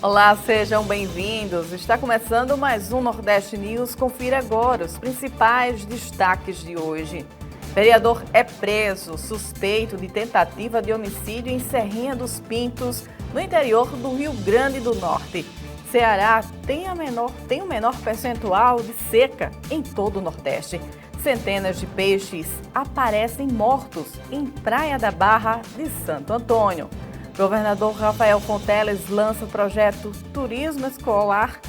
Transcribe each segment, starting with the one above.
Olá, sejam bem-vindos. Está começando mais um Nordeste News. Confira agora os principais destaques de hoje. Vereador é preso, suspeito de tentativa de homicídio em Serrinha dos Pintos, no interior do Rio Grande do Norte. Ceará tem o menor percentual de seca em todo o Nordeste. Centenas de peixes aparecem mortos em Praia da Barra de Santo Antônio. Governador Rafael Fonteles lança o projeto Turismo Escolar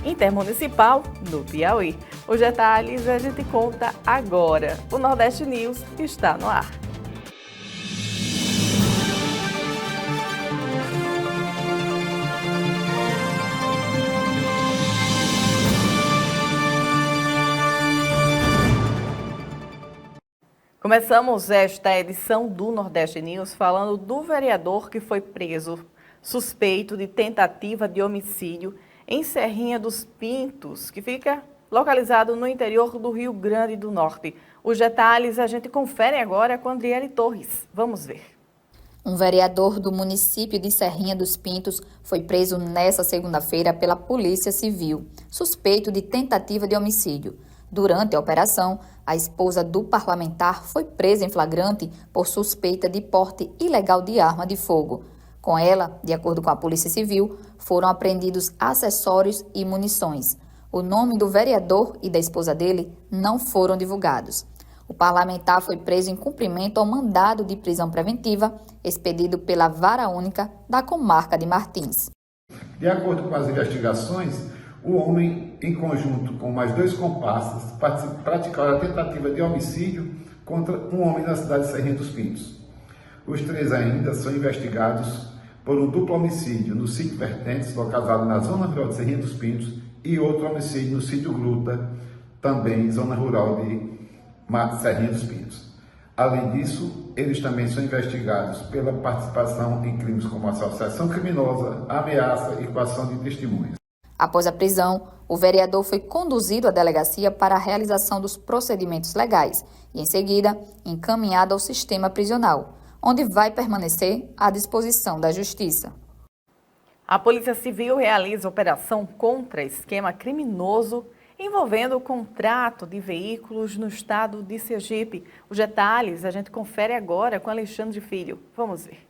Intermunicipal no Piauí. Os detalhes a gente conta agora. O Nordeste News está no ar. Começamos esta edição do Nordeste News falando do vereador que foi preso, suspeito de tentativa de homicídio em Serrinha dos Pintos, que fica localizado no interior do Rio Grande do Norte. Os detalhes a gente confere agora com Andriele Torres. Vamos ver. Um vereador do município de Serrinha dos Pintos foi preso nesta segunda-feira pela Polícia Civil, suspeito de tentativa de homicídio. Durante a operação, a esposa do parlamentar foi presa em flagrante por suspeita de porte ilegal de arma de fogo. Com ela, de acordo com a Polícia Civil, foram apreendidos acessórios e munições. O nome do vereador e da esposa dele não foram divulgados. O parlamentar foi preso em cumprimento ao mandado de prisão preventiva expedido pela Vara Única da Comarca de Martins. De acordo com as investigações, o homem, em conjunto com mais 2 comparsas, praticaram a tentativa de homicídio contra um homem na cidade de Serrinha dos Pintos. Os 3 ainda são investigados por um duplo homicídio no sítio Vertentes, localizado na zona rural de Serrinha dos Pintos, e outro homicídio no sítio Gruta, também zona rural de Serrinha dos Pintos. Além disso, eles também são investigados pela participação em crimes como associação criminosa, ameaça e coação de testemunhas. Após a prisão, o vereador foi conduzido à delegacia para a realização dos procedimentos legais e, em seguida, encaminhado ao sistema prisional, onde vai permanecer à disposição da Justiça. A Polícia Civil realiza operação contra esquema criminoso envolvendo o contrato de veículos no estado de Sergipe. Os detalhes a gente confere agora com Alexandre Filho. Vamos ver.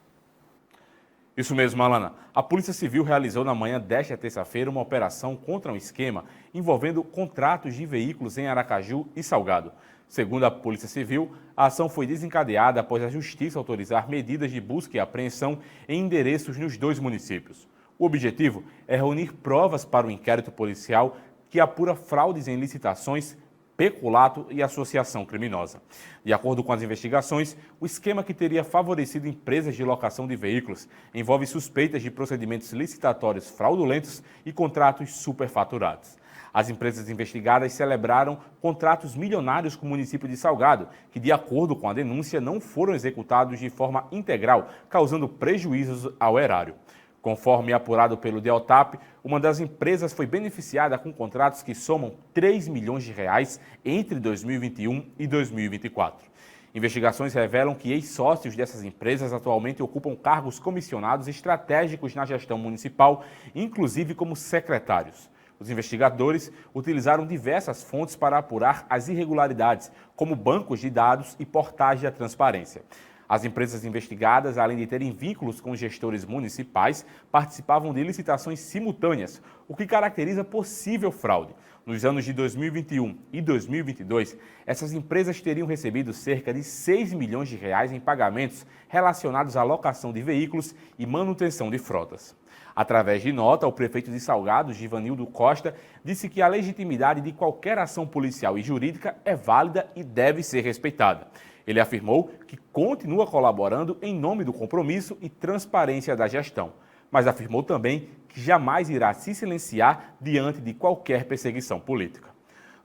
Isso mesmo, Alana. A Polícia Civil realizou na manhã desta terça-feira uma operação contra um esquema envolvendo contratos de veículos em Aracaju e Salgado. Segundo a Polícia Civil, a ação foi desencadeada após a Justiça autorizar medidas de busca e apreensão em endereços nos 2 municípios. O objetivo é reunir provas para o inquérito policial que apura fraudes em licitações, peculato e associação criminosa. De acordo com as investigações, o esquema que teria favorecido empresas de locação de veículos envolve suspeitas de procedimentos licitatórios fraudulentos e contratos superfaturados. As empresas investigadas celebraram contratos milionários com o município de Salgado, que, de acordo com a denúncia, não foram executados de forma integral, causando prejuízos ao erário. Conforme apurado pelo Deltap, uma das empresas foi beneficiada com contratos que somam 3 milhões de reais entre 2021 e 2024. Investigações revelam que ex-sócios dessas empresas atualmente ocupam cargos comissionados estratégicos na gestão municipal, inclusive como secretários. Os investigadores utilizaram diversas fontes para apurar as irregularidades, como bancos de dados e portais da transparência. As empresas investigadas, além de terem vínculos com gestores municipais, participavam de licitações simultâneas, o que caracteriza possível fraude. Nos anos de 2021 e 2022, essas empresas teriam recebido cerca de 6 milhões de reais em pagamentos relacionados à locação de veículos e manutenção de frotas. Através de nota, o prefeito de Salgado, Givanildo Costa, disse que a legitimidade de qualquer ação policial e jurídica é válida e deve ser respeitada. Ele afirmou que continua colaborando em nome do compromisso e transparência da gestão, mas afirmou também que jamais irá se silenciar diante de qualquer perseguição política.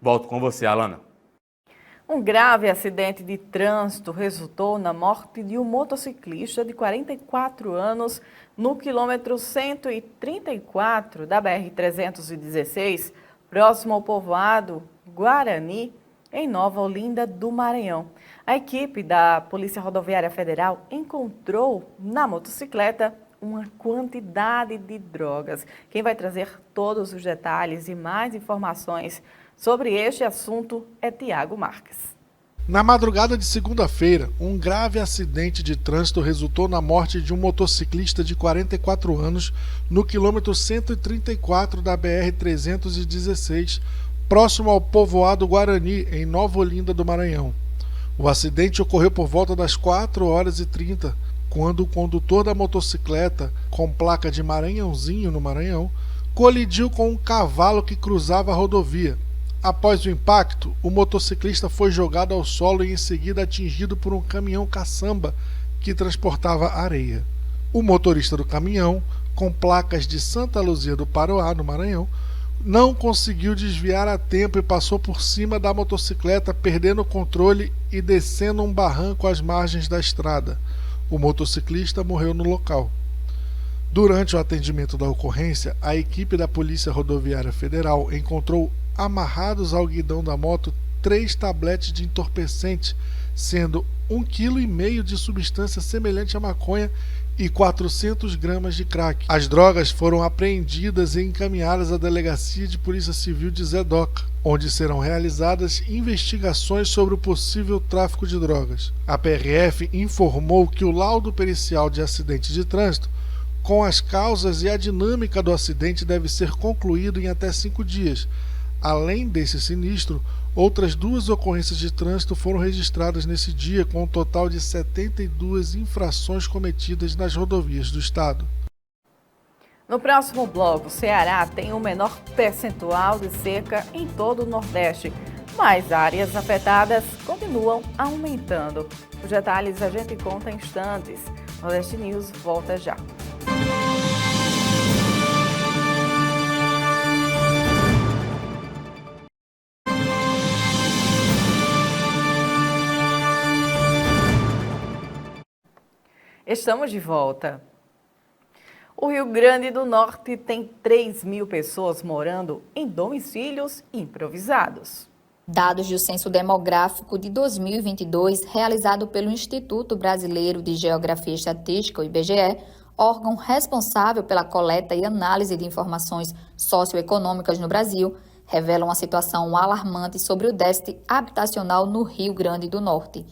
Volto com você, Alana. Um grave acidente de trânsito resultou na morte de um motociclista de 44 anos no quilômetro 134 da BR-316, próximo ao povoado Guarani, em Nova Olinda do Maranhão. A equipe da Polícia Rodoviária Federal encontrou na motocicleta uma quantidade de drogas. Quem vai trazer todos os detalhes e mais informações sobre este assunto é Tiago Marques. Na madrugada de segunda-feira, um grave acidente de trânsito resultou na morte de um motociclista de 44 anos no quilômetro 134 da BR-316, próximo ao povoado Guarani, em Nova Olinda do Maranhão. O acidente ocorreu por volta das 4h30, quando o condutor da motocicleta, com placa de Maranhãozinho, no Maranhão, colidiu com um cavalo que cruzava a rodovia. Após o impacto, o motociclista foi jogado ao solo e em seguida atingido por um caminhão caçamba que transportava areia. O motorista do caminhão, com placas de Santa Luzia do Paroá, no Maranhão, não conseguiu desviar a tempo e passou por cima da motocicleta, perdendo o controle e descendo um barranco às margens da estrada. O motociclista morreu no local. Durante o atendimento da ocorrência, a equipe da Polícia Rodoviária Federal encontrou amarrados ao guidão da moto 3 tabletes de entorpecente, sendo 1,5 kg de substância semelhante à maconha e 400 gramas de crack. As drogas foram apreendidas e encaminhadas à Delegacia de Polícia Civil de Zedoca, onde serão realizadas investigações sobre o possível tráfico de drogas. A PRF informou que o laudo pericial de acidente de trânsito, com as causas e a dinâmica do acidente, deve ser concluído em até 5 dias. Além desse sinistro, outras 2 ocorrências de trânsito foram registradas nesse dia, com um total de 72 infrações cometidas nas rodovias do estado. No próximo bloco, o Ceará tem o menor percentual de seca em todo o Nordeste, mas áreas afetadas continuam aumentando. Os detalhes a gente conta em instantes. Nordeste News volta já. Estamos de volta. O Rio Grande do Norte tem 3.000 pessoas morando em domicílios improvisados. Dados do Censo Demográfico de 2022, realizado pelo Instituto Brasileiro de Geografia e Estatística, o IBGE, órgão responsável pela coleta e análise de informações socioeconômicas no Brasil, revelam uma situação alarmante sobre o déficit habitacional no Rio Grande do Norte.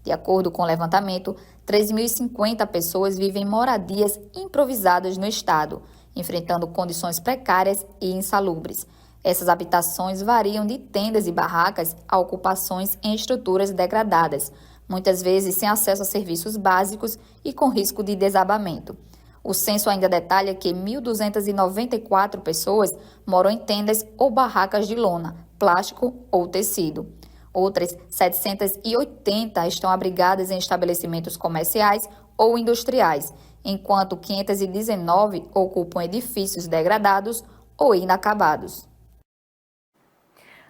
De acordo com o levantamento, 3.050 pessoas vivem em moradias improvisadas no estado, enfrentando condições precárias e insalubres. Essas habitações variam de tendas e barracas a ocupações em estruturas degradadas, muitas vezes sem acesso a serviços básicos e com risco de desabamento. O censo ainda detalha que 1.294 pessoas moram em tendas ou barracas de lona, plástico ou tecido. Outras 780 estão abrigadas em estabelecimentos comerciais ou industriais, enquanto 519 ocupam edifícios degradados ou inacabados.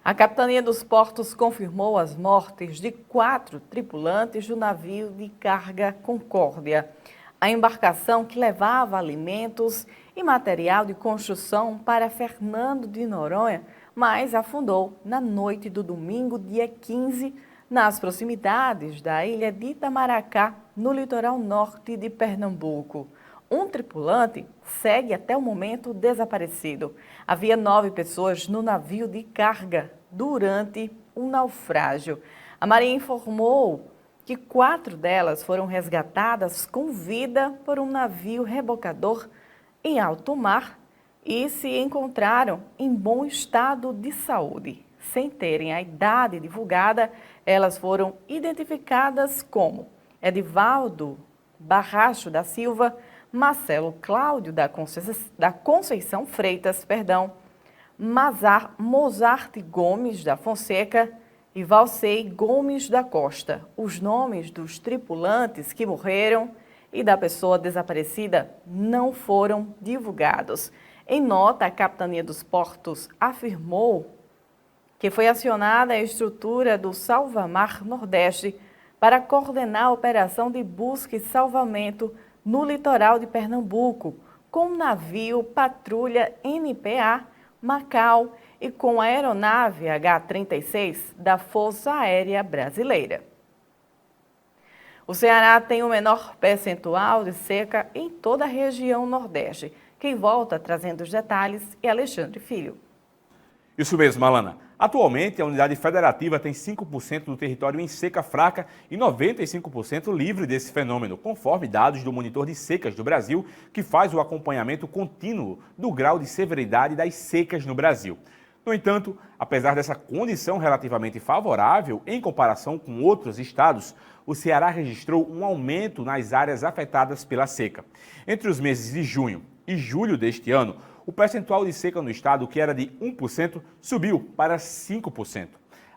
A Capitania dos Portos confirmou as mortes de 4 tripulantes do navio de carga Concórdia. A embarcação que levava alimentos e material de construção para Fernando de Noronha, mas afundou na noite do domingo, dia 15, nas proximidades da ilha de Itamaracá, no litoral norte de Pernambuco. Um tripulante segue até o momento desaparecido. Havia 9 pessoas no navio de carga durante um naufrágio. A Marinha informou que 4 delas foram resgatadas com vida por um navio rebocador em alto mar e se encontraram em bom estado de saúde. Sem terem a idade divulgada, elas foram identificadas como Edivaldo Barracho da Silva, Marcelo Cláudio da Conceição Freitas, Mozart Gomes da Fonseca e Valcei Gomes da Costa. Os nomes dos tripulantes que morreram e da pessoa desaparecida não foram divulgados. Em nota, a Capitania dos Portos afirmou que foi acionada a estrutura do Salvamar Nordeste para coordenar a operação de busca e salvamento no litoral de Pernambuco, com o navio Patrulha NPA Macau e com a aeronave H-36 da Força Aérea Brasileira. O Ceará tem o menor percentual de seca em toda a região Nordeste. Quem volta trazendo os detalhes é Alexandre Filho. Isso mesmo, Alana. Atualmente, a unidade federativa tem 5% do território em seca fraca e 95% livre desse fenômeno, conforme dados do Monitor de Secas do Brasil, que faz o acompanhamento contínuo do grau de severidade das secas no Brasil. No entanto, apesar dessa condição relativamente favorável em comparação com outros estados, o Ceará registrou um aumento nas áreas afetadas pela seca. Entre os meses de junho e julho deste ano, o percentual de seca no estado, que era de 1%, subiu para 5%.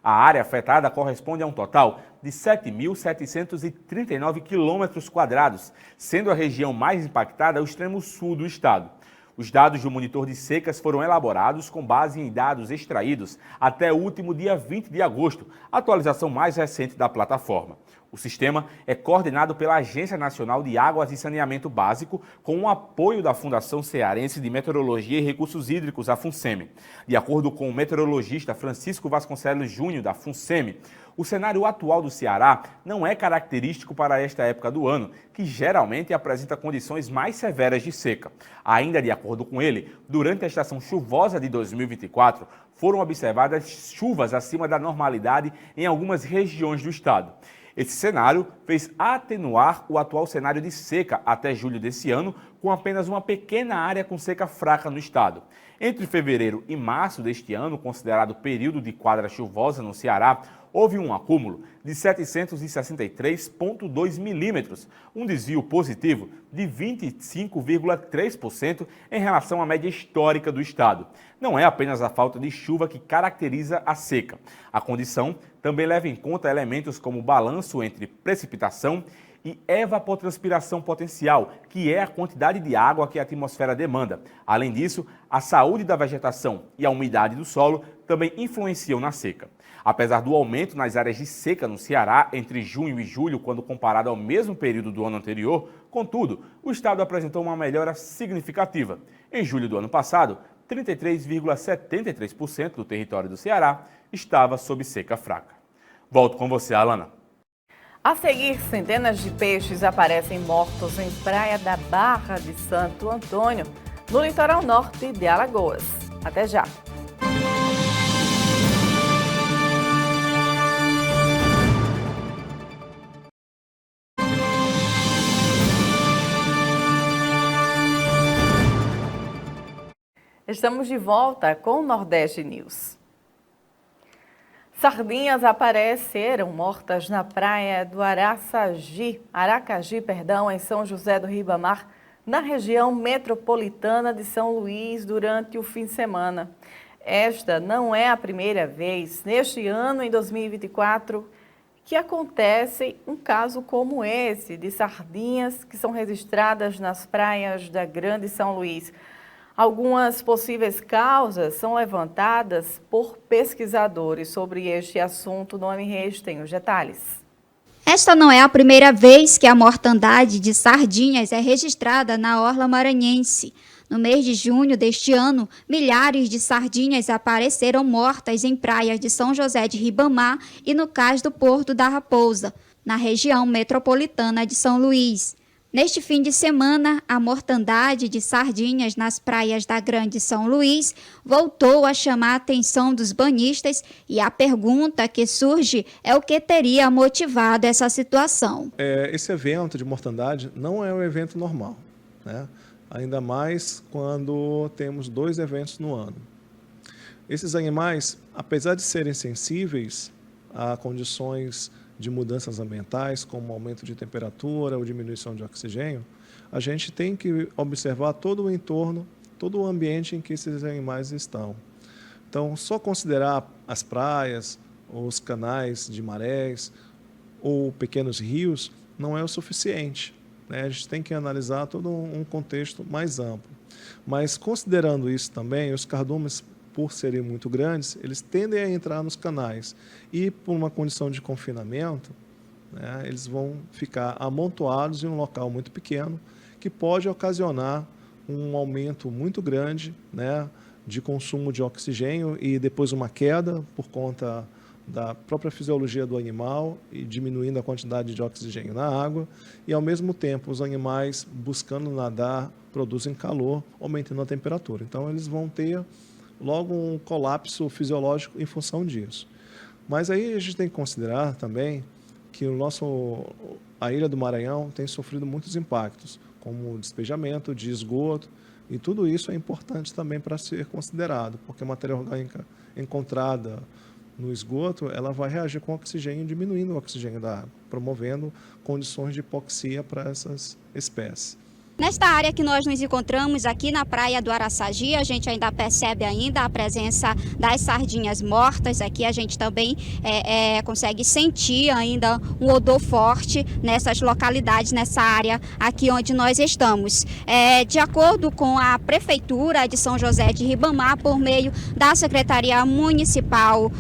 A área afetada corresponde a um total de 7.739 km², sendo a região mais impactada o extremo sul do estado. Os dados do Monitor de Secas foram elaborados com base em dados extraídos até o último dia 20 de agosto, atualização mais recente da plataforma. O sistema é coordenado pela Agência Nacional de Águas e Saneamento Básico, com o apoio da Fundação Cearense de Meteorologia e Recursos Hídricos, a FUNSEMI. De acordo com o meteorologista Francisco Vasconcelos Júnior, da FUNSEMI, o cenário atual do Ceará não é característico para esta época do ano, que geralmente apresenta condições mais severas de seca. Ainda de acordo com ele, durante a estação chuvosa de 2024, foram observadas chuvas acima da normalidade em algumas regiões do estado. Esse cenário fez atenuar o atual cenário de seca até julho desse ano, com apenas uma pequena área com seca fraca no estado. Entre fevereiro e março deste ano, considerado período de quadra chuvosa no Ceará, houve um acúmulo de 763,2 milímetros, um desvio positivo de 25,3% em relação à média histórica do estado. Não é apenas a falta de chuva que caracteriza a seca. A condição também leva em conta elementos como o balanço entre precipitação e evapotranspiração potencial, que é a quantidade de água que a atmosfera demanda. Além disso, a saúde da vegetação e a umidade do solo também influenciam na seca. Apesar do aumento nas áreas de seca no Ceará entre junho e julho, quando comparado ao mesmo período do ano anterior, contudo, o estado apresentou uma melhora significativa. Em julho do ano passado, 33,73% do território do Ceará estava sob seca fraca. Volto com você, Alana. A seguir, centenas de peixes aparecem mortos em praia da Barra de Santo Antônio, no litoral norte de Alagoas. Até já! Estamos de volta com o Nordeste News. Sardinhas apareceram mortas na praia do Aracagi, em São José do Ribamar, na região metropolitana de São Luís, durante o fim de semana. Esta não é a primeira vez, neste ano, em 2024, que acontece um caso como esse, de sardinhas que são registradas nas praias da Grande São Luís. Algumas possíveis causas são levantadas por pesquisadores. Sobre este assunto, Noemi Reis tem os detalhes. Esta não é a primeira vez que a mortandade de sardinhas é registrada na orla maranhense. No mês de junho deste ano, milhares de sardinhas apareceram mortas em praias de São José de Ribamar e no cais do Porto da Raposa, na região metropolitana de São Luís. Neste fim de semana, a mortandade de sardinhas nas praias da Grande São Luís voltou a chamar a atenção dos banhistas e a pergunta que surge é o que teria motivado essa situação. Esse evento de mortandade não é um evento normal, né? Ainda mais quando temos 2 eventos no ano. Esses animais, apesar de serem sensíveis a condições de mudanças ambientais, como aumento de temperatura ou diminuição de oxigênio, a gente tem que observar todo o entorno, todo o ambiente em que esses animais estão. Então, só considerar as praias, os canais de marés ou pequenos rios não é o suficiente, né? A gente tem que analisar todo um contexto mais amplo. Mas, considerando isso também, os cardumes, por serem muito grandes, eles tendem a entrar nos canais e, por uma condição de confinamento, né, eles vão ficar amontoados em um local muito pequeno, que pode ocasionar um aumento muito grande, né, de consumo de oxigênio e depois uma queda por conta da própria fisiologia do animal e diminuindo a quantidade de oxigênio na água, e ao mesmo tempo os animais buscando nadar produzem calor, aumentando a temperatura. Então eles vão ter logo um colapso fisiológico em função disso. Mas aí a gente tem que considerar também que a Ilha do Maranhão tem sofrido muitos impactos, como despejamento de esgoto, e tudo isso é importante também para ser considerado, porque a matéria orgânica encontrada no esgoto, ela vai reagir com oxigênio, diminuindo o oxigênio da água, promovendo condições de hipoxia para essas espécies. Nesta área que nós nos encontramos aqui na praia do Araçagi, a gente ainda percebe ainda a presença das sardinhas mortas. Aqui a gente também consegue sentir ainda um odor forte nessas localidades, nessa área aqui onde nós estamos. De acordo com a Prefeitura de São José de Ribamar, por meio da Secretaria Municipal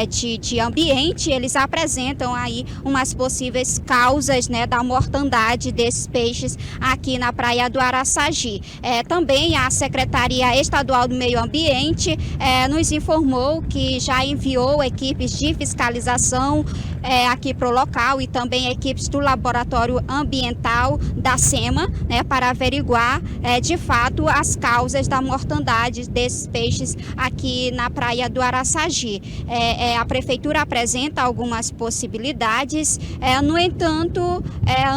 de Ambiente, eles apresentam aí umas possíveis causas, né, da mortandade desses peixes aqui na praia do Araçagi. Também a Secretaria Estadual do Meio Ambiente nos informou que já enviou equipes de fiscalização aqui para o local e também equipes do Laboratório Ambiental da SEMA, né, para averiguar de fato as causas da mortandade desses peixes aqui na praia do Araçagi. A Prefeitura apresenta algumas possibilidades, no entanto,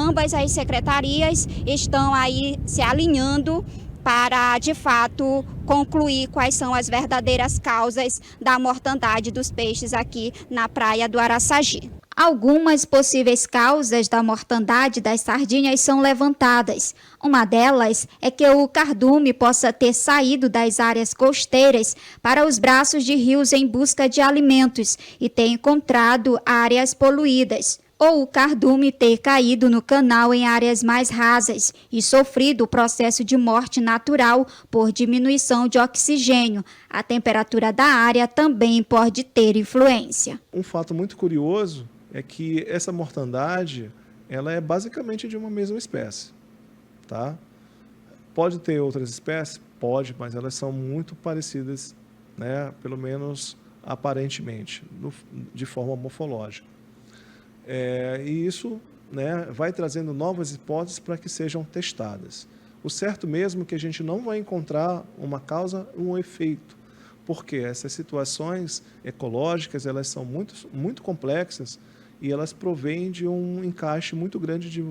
ambas as secretarias estão aí se alinhando para, de fato, concluir quais são as verdadeiras causas da mortandade dos peixes aqui na praia do Araçagi. Algumas possíveis causas da mortandade das sardinhas são levantadas. Uma delas é que o cardume possa ter saído das áreas costeiras para os braços de rios em busca de alimentos e ter encontrado áreas poluídas, ou o cardume ter caído no canal em áreas mais rasas e sofrido o processo de morte natural por diminuição de oxigênio. A temperatura da área também pode ter influência. Um fato muito curioso é que essa mortandade ela é basicamente de uma mesma espécie. Tá? Pode ter outras espécies? Pode, mas elas são muito parecidas, né? Pelo menos aparentemente, de forma morfológica. E isso, né, vai trazendo novas hipóteses para que sejam testadas. O certo mesmo é que a gente não vai encontrar uma causa, um efeito, porque essas situações ecológicas elas são muito complexas e elas provêm de um encaixe muito grande de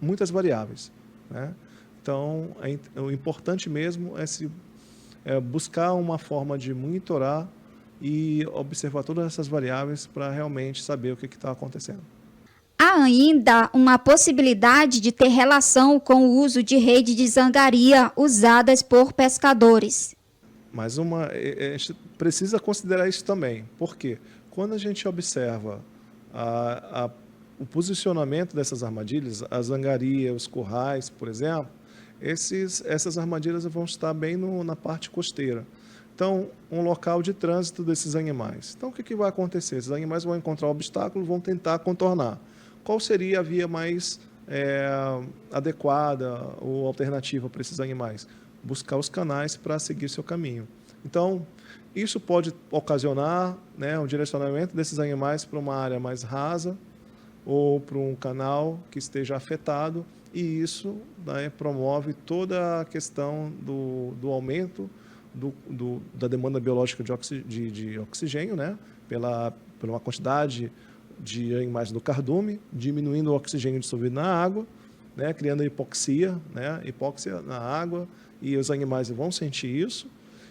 muitas variáveis, né? Então, o importante mesmo é buscar uma forma de monitorar e observar todas essas variáveis para realmente saber o que está acontecendo. Há ainda uma possibilidade de ter relação com o uso de rede de zangaria usadas por pescadores. Mas a gente precisa considerar isso também, porque quando a gente observa o posicionamento dessas armadilhas, a zangaria, os currais, por exemplo, essas armadilhas vão estar bem na parte costeira. Então, um local de trânsito desses animais. Então, o que vai acontecer? Esses animais vão encontrar obstáculos, vão tentar contornar. Qual seria a via mais adequada ou alternativa para esses animais? Buscar os canais para seguir seu caminho. Então, isso pode ocasionar, né, um direcionamento desses animais para uma área mais rasa ou para um canal que esteja afetado, e isso, né, promove toda a questão do aumento da demanda biológica de oxigênio, né, pela uma quantidade de animais do cardume, diminuindo o oxigênio dissolvido na água, né, criando hipóxia na água, e os animais vão sentir isso,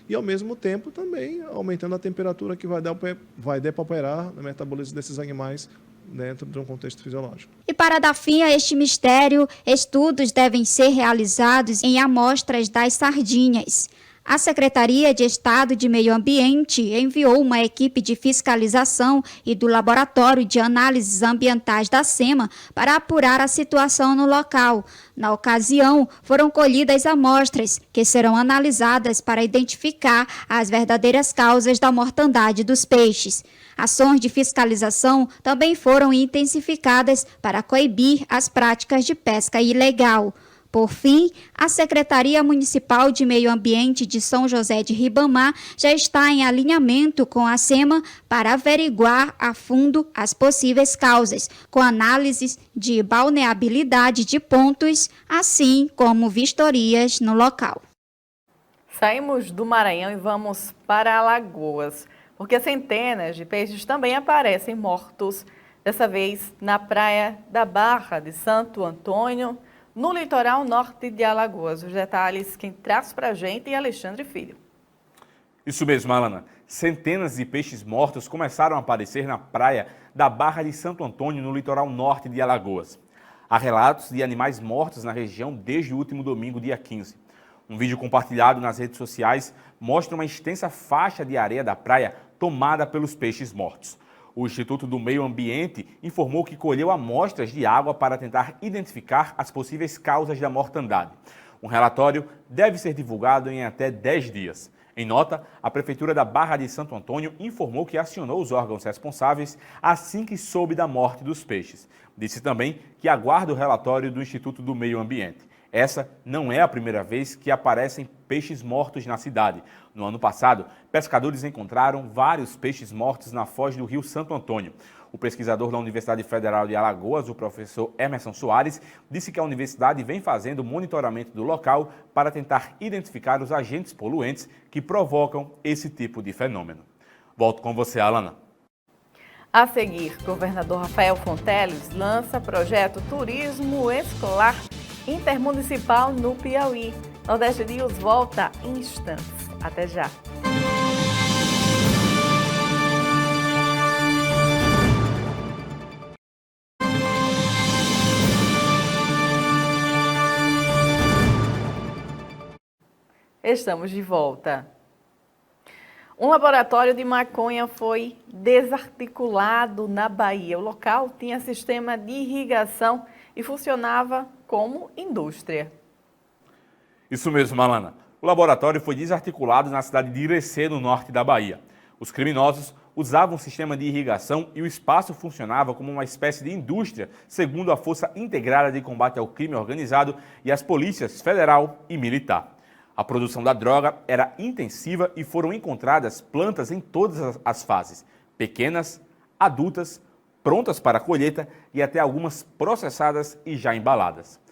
e ao mesmo tempo também aumentando a temperatura que vai depauperar o metabolismo desses animais dentro de um contexto fisiológico. E para dar fim a este mistério, estudos devem ser realizados em amostras das sardinhas. A Secretaria de Estado de Meio Ambiente enviou uma equipe de fiscalização e do Laboratório de Análises Ambientais da SEMA para apurar a situação no local. Na ocasião, foram colhidas amostras que serão analisadas para identificar as verdadeiras causas da mortandade dos peixes. Ações de fiscalização também foram intensificadas para coibir as práticas de pesca ilegal. Por fim, a Secretaria Municipal de Meio Ambiente de São José de Ribamar já está em alinhamento com a SEMA para averiguar a fundo as possíveis causas, com análises de balneabilidade de pontos, assim como vistorias no local. Saímos do Maranhão e vamos para Alagoas, porque centenas de peixes também aparecem mortos, dessa vez na praia da Barra de Santo Antônio, no litoral norte de Alagoas. Os detalhes quem traz para a gente é Alexandre Filho. Isso mesmo, Alana. Centenas de peixes mortos começaram a aparecer na praia da Barra de Santo Antônio, no litoral norte de Alagoas. Há relatos de animais mortos na região desde o último domingo, dia 15. Um vídeo compartilhado nas redes sociais mostra uma extensa faixa de areia da praia tomada pelos peixes mortos. O Instituto do Meio Ambiente informou que colheu amostras de água para tentar identificar as possíveis causas da mortandade. Um relatório deve ser divulgado em até 10 dias. Em nota, a Prefeitura da Barra de Santo Antônio informou que acionou os órgãos responsáveis assim que soube da morte dos peixes. Disse também que aguarda o relatório do Instituto do Meio Ambiente. Essa não é a primeira vez que aparecem peixes mortos na cidade. No ano passado, pescadores encontraram vários peixes mortos na foz do rio Santo Antônio. O pesquisador da Universidade Federal de Alagoas, o professor Emerson Soares, disse que a universidade vem fazendo monitoramento do local para tentar identificar os agentes poluentes que provocam esse tipo de fenômeno. Volto com você, Alana. A seguir, o governador Rafael Fonteles lança projeto Turismo Escolar Intermunicipal no Piauí. Nordeste News volta em instantes. Até já. Estamos de volta. Um laboratório de maconha foi desarticulado na Bahia. O local tinha sistema de irrigação e funcionava como indústria. Isso mesmo, Alana. O laboratório foi desarticulado na cidade de Irecê, no norte da Bahia. Os criminosos usavam um sistema de irrigação e o espaço funcionava como uma espécie de indústria, segundo a Força Integrada de Combate ao Crime Organizado e as polícias federal e militar. A produção da droga era intensiva e foram encontradas plantas em todas as fases, pequenas, adultas, prontas para a colheita e até algumas processadas e já embaladas.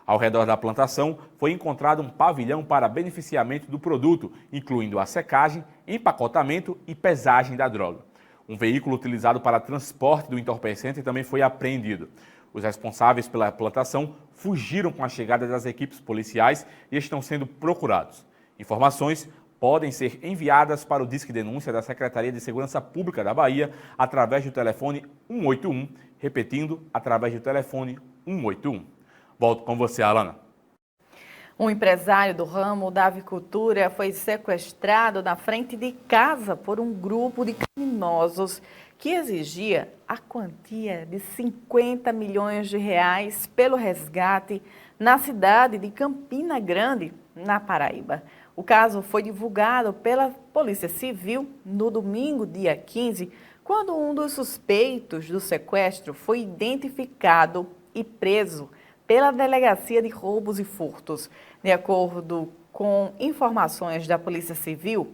Ao redor da plantação foi encontrado um pavilhão para beneficiamento do produto, incluindo a secagem, empacotamento e pesagem da droga. Um veículo utilizado para transporte do entorpecente também foi apreendido. Os responsáveis pela plantação fugiram com a chegada das equipes policiais e estão sendo procurados. Informações podem ser enviadas para o Disque Denúncia da Secretaria de Segurança Pública da Bahia através do telefone 181, repetindo, através do telefone 181. Volto com você, Alana. Um empresário do ramo da avicultura foi sequestrado na frente de casa por um grupo de criminosos que exigia a quantia de 50 milhões de reais pelo resgate na cidade de Campina Grande, na Paraíba. O caso foi divulgado pela Polícia Civil no domingo, dia 15, quando um dos suspeitos do sequestro foi identificado e preso pela Delegacia de Roubos e Furtos. De acordo com informações da Polícia Civil,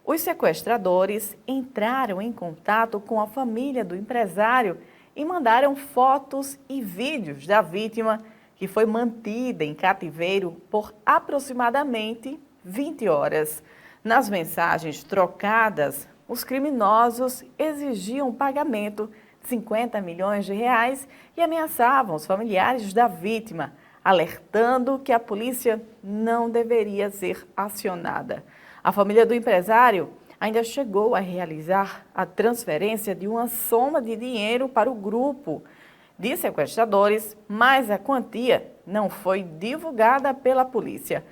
os sequestradores entraram em contato com a família do empresário e mandaram fotos e vídeos da vítima, que foi mantida em cativeiro por aproximadamente 20 horas. Nas mensagens trocadas, os criminosos exigiam pagamento de 50 milhões de reais e ameaçavam os familiares da vítima, alertando que a polícia não deveria ser acionada. A família do empresário ainda chegou a realizar a transferência de uma soma de dinheiro para o grupo de sequestradores, mas a quantia não foi divulgada pela polícia.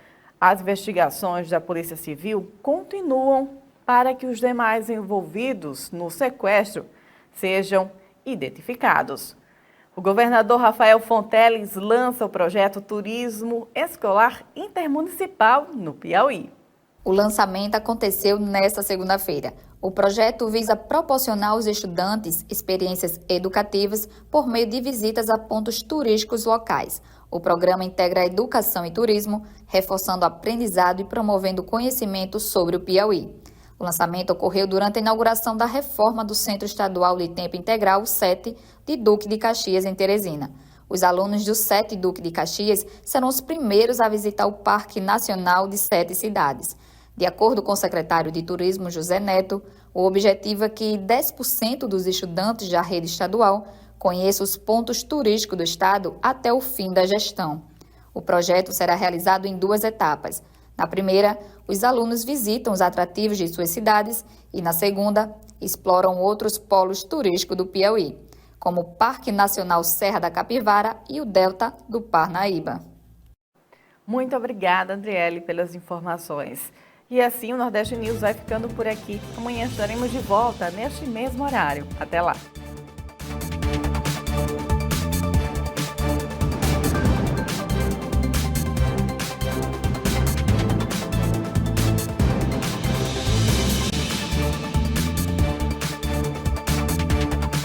As investigações da Polícia Civil continuam para que os demais envolvidos no sequestro sejam identificados. O governador Rafael Fonteles lança o projeto Turismo Escolar Intermunicipal no Piauí. O lançamento aconteceu nesta segunda-feira. O projeto visa proporcionar aos estudantes experiências educativas por meio de visitas a pontos turísticos locais. O programa integra educação e turismo, reforçando o aprendizado e promovendo conhecimento sobre o Piauí. O lançamento ocorreu durante a inauguração da reforma do Centro Estadual de Tempo Integral, o CET, de Duque de Caxias, em Teresina. Os alunos do CET Duque de Caxias serão os primeiros a visitar o Parque Nacional de 7 cidades. De acordo com o secretário de Turismo, José Neto, o objetivo é que 10% dos estudantes da rede estadual conheçam os pontos turísticos do estado até o fim da gestão. O projeto será realizado em 2 etapas. Na primeira, os alunos visitam os atrativos de suas cidades e, na segunda, exploram outros polos turísticos do Piauí, como o Parque Nacional Serra da Capivara e o Delta do Parnaíba. Muito obrigada, Andriele, pelas informações. E assim o Nordeste News vai ficando por aqui. Amanhã estaremos de volta neste mesmo horário. Até lá!